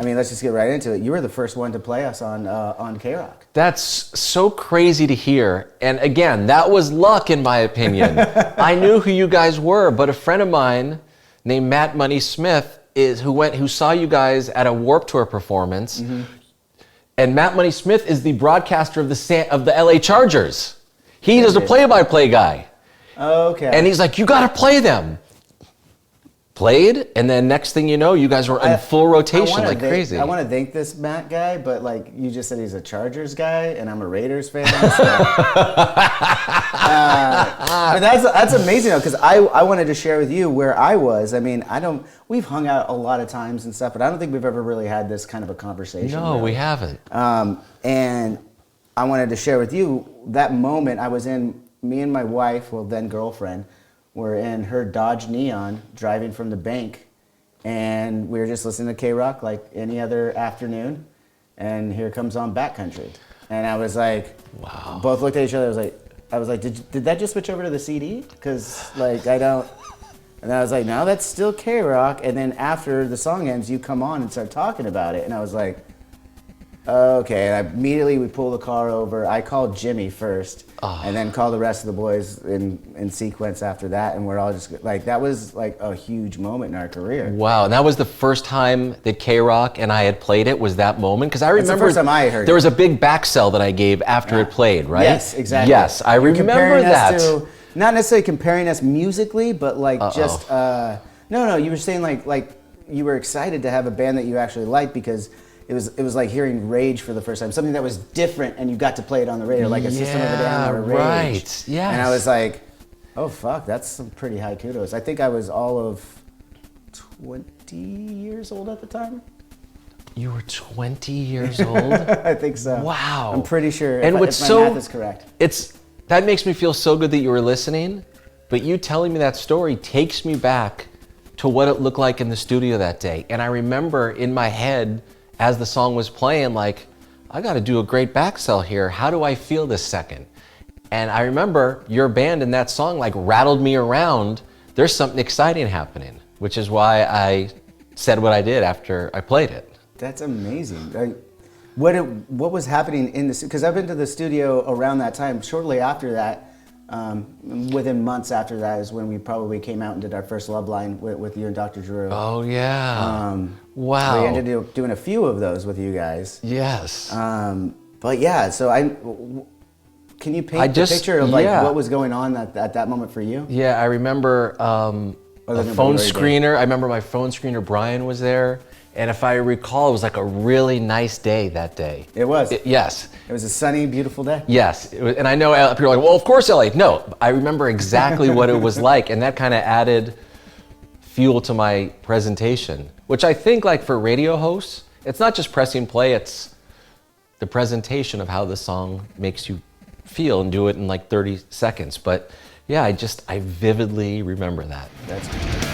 I mean, let's just get right into it. You were the first one to play us on KROQ. That's so crazy to hear. And again, that was luck in my opinion. I knew who you guys were, but a friend of mine named Matt Money Smith who saw you guys at a Warped Tour performance. Mm-hmm. And Matt Money Smith is the broadcaster of the LA Chargers. He is a play-by-play guy. Okay. And he's like, you got to play them. Played, and then next thing you know, you guys were in full rotation like crazy. I want to thank this Matt guy, but like you just said, he's a Chargers guy, and I'm a Raiders fan. So, but that's amazing though, because I wanted to share with you where I was. I mean, we've hung out a lot of times and stuff, but I don't think we've ever really had this kind of a conversation. No, really. We haven't. And I wanted to share with you that moment. I was in, me and my wife, well then girlfriend, were in her Dodge Neon driving from the bank, and we were just listening to KROQ like any other afternoon, and here comes on Backcountry, and I was like, wow. Both looked at each other. I was like, did that just switch over to the CD? Because like I don't. And I was like, no, that's still KROQ. And then after the song ends, you come on and start talking about it, and I was like, okay. And immediately we pull the car over. I called Jimmy first, and then called the rest of the boys in sequence after that. And we're all just like, that was like a huge moment in our career. Wow, and that was the first time that KROQ and I had played it, was that moment? Because I remember the first time I heard there was a big back sell that I gave after it played, right? Yes, exactly. Yes, I remember that. Not necessarily comparing us musically, but like just, no, you were saying like you were excited to have a band that you actually liked because it was like hearing Rage for the first time, something that was different, and you got to play it on the radio, like a System of a Down or a Rage. Right. Yeah. And I was like, oh fuck, that's some pretty high kudos. I think I was all of 20 years old at the time. You were 20 years old? I think so. Wow. I'm pretty sure. And if my math is correct. That makes me feel so good that you were listening, but you telling me that story takes me back to what it looked like in the studio that day. And I remember in my head, as the song was playing, like, I got to do a great back sell here. How do I feel this second? And I remember your band in that song like rattled me around. There's something exciting happening, which is why I said what I did after I played it. That's amazing. What was happening in the studio? Because I've been to the studio around that time. Shortly after that, within months after that is when we probably came out and did our first Love Line with you and Dr. Drew. Oh yeah. Wow. We ended up doing a few of those with you guys. Yes. But yeah, so can you paint the picture of like what was going on at that moment for you? Yeah, I remember a phone screener. I remember my phone screener Brian was there. And if I recall, it was like a really nice day that day. It was. Yes. It was a sunny, beautiful day. Yes. And I know people are like, well, of course LA. No, I remember exactly what it was like. And that kind of added fuel to my presentation, which I think like for radio hosts, it's not just pressing play, it's the presentation of how the song makes you feel and do it in like 30 seconds. But yeah, I vividly remember that. That's good.